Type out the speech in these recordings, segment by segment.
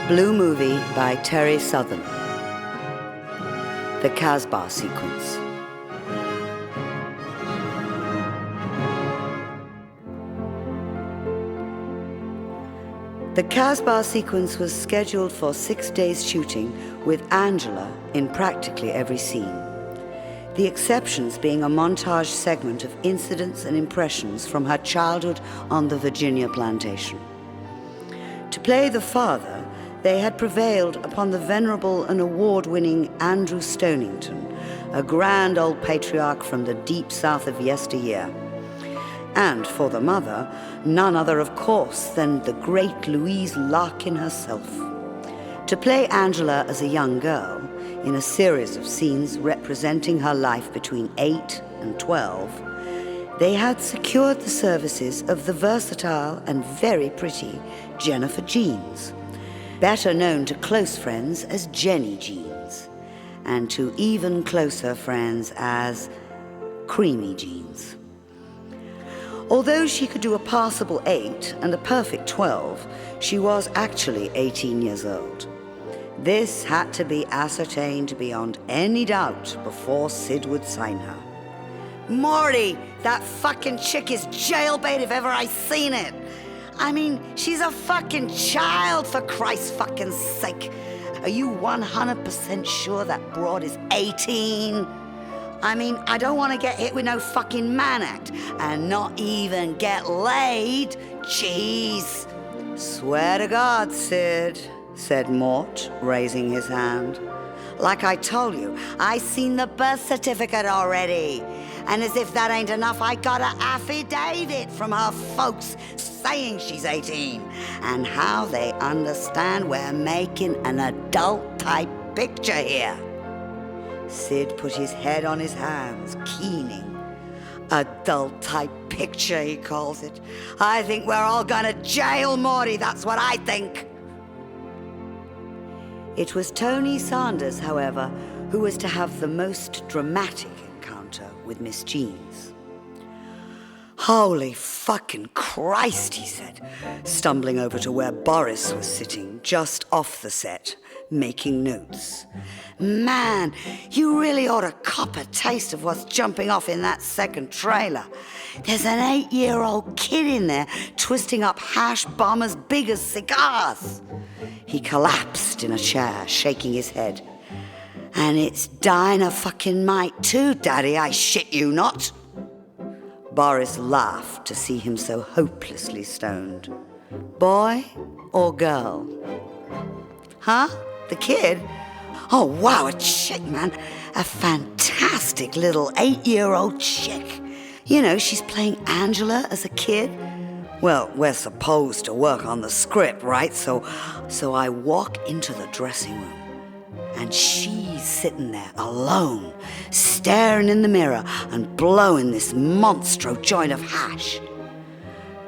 Blue Movie by Terry Southern. The Casbah Sequence. The Casbah sequence was scheduled for 6 days shooting with Angela in practically every scene. The exceptions being a montage segment of incidents and impressions from her childhood on the Virginia plantation. To play the father, they had prevailed upon the venerable and award-winning Andrew Stonington, a grand old patriarch from the deep south of yesteryear. And for the mother, none other, of course, than the great Louise Larkin herself. To play Angela as a young girl, in a series of scenes representing her life between 8 and 12, they had secured the services of the versatile and very pretty Jenifer Jeans, better known to close friends as Jenny Jeans, and to even closer friends as Creamy Jeans. Although she could do a passable 8 and a perfect 12, she was actually 18 years old. This had to be ascertained beyond any doubt before Sid would sign her. Morty, that fucking chick is jailbait if ever I seen it. I mean, she's a fucking child, for Christ's fucking sake. Are you 100% sure that broad is 18? I mean, I don't want to get hit with no fucking Mann Act and not even get laid. Jeez. Swear to God, Sid, said Mort, raising his hand. Like I told you, I seen the birth certificate already. And as if that ain't enough, I got an affidavit from her folks saying she's 18 and how they understand we're making an adult-type picture here. Sid put his head on his hands, keening. Adult-type picture, he calls it. I think we're all gonna jail, Morty, that's what I think. It was Tony Sanders, however, who was to have the most dramatic encounter with Miss Jeans. Holy fucking Christ, he said, stumbling over to where Boris was sitting, just off the set, making notes. Man, you really ought to cop a taste of what's jumping off in that second trailer. There's an 8-year-old kid in there twisting up hash bomb as big as cigars. He collapsed in a chair, shaking his head. And it's dynamite too, Daddy, I shit you not. Boris laughed to see him so hopelessly stoned. Boy or girl? Huh? The kid? Oh, wow, a chick, man. A fantastic little 8-year-old chick. You know, she's playing Angela as a kid. Well, we're supposed to work on the script, right? So I walk into the dressing room, and she's sitting there alone, staring in the mirror and blowing this monstro joint of hash.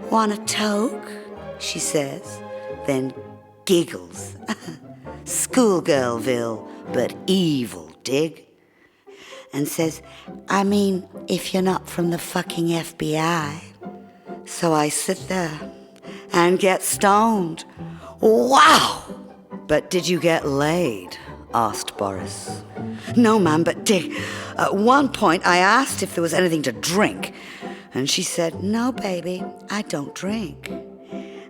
Want a toke? She says, then giggles. Schoolgirlville, but evil, dig? And says, I mean, if you're not from the fucking FBI. So I sit there and get stoned. Wow! But did you get laid? Asked Boris. No, ma'am, but dig, at one point I asked if there was anything to drink. And she said, no, baby, I don't drink.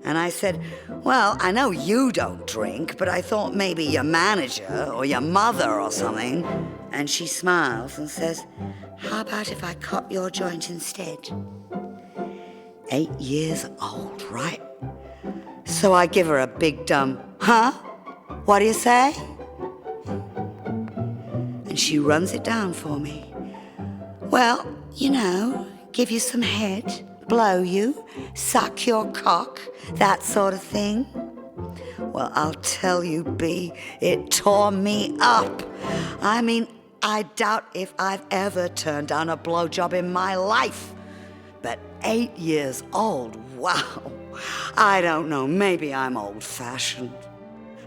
And I said, well, I know you don't drink, but I thought maybe your manager or your mother or something. And she smiles and says, how about if I cop your joint instead? 8 years old, right? So I give her a big dumb, huh? What do you say? And she runs it down for me. Well, you know, give you some head, blow you, suck your cock, that sort of thing. Well, I'll tell you, B, it tore me up. I mean, I doubt if I've ever turned down a blowjob in my life. But 8 years old, wow. I don't know, maybe I'm old-fashioned.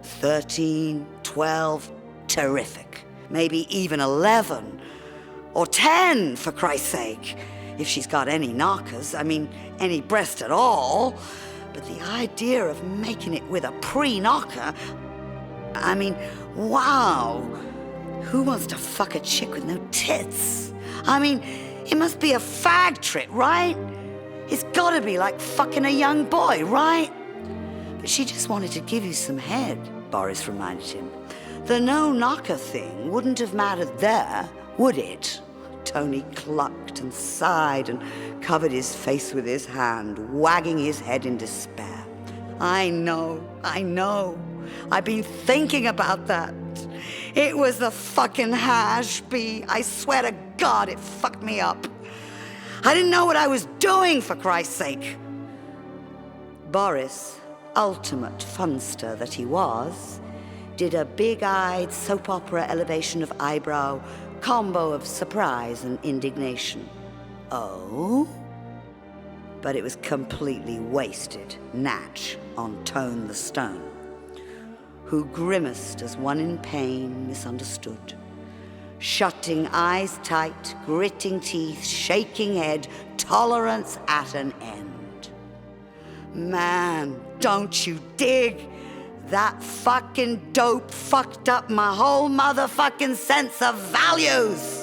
13, 12, terrific. Maybe even 11. Or 10, for Christ's sake. If she's got any knockers, I mean, any breast at all. But the idea of making it with a pre-knocker, I mean, wow. Who wants to fuck a chick with no tits? I mean, it must be a fag trip, right? It's gotta be like fucking a young boy, right? But she just wanted to give you some head, Boris reminded him. The no-knocker thing wouldn't have mattered there, would it? Tony clucked and sighed and covered his face with his hand, wagging his head in despair. I know. I've been thinking about that. It was the fucking hash, B. I swear to God, it fucked me up. I didn't know what I was doing, for Christ's sake. Boris, ultimate funster that he was, did a big-eyed soap opera elevation of eyebrow, combo of surprise and indignation. Oh? But it was completely wasted, Natch, on Tone the Stone, who grimaced as one in pain, misunderstood, shutting eyes tight, gritting teeth, shaking head, tolerance at an end. Man, don't you dig? That fucking dope fucked up my whole motherfucking sense of values.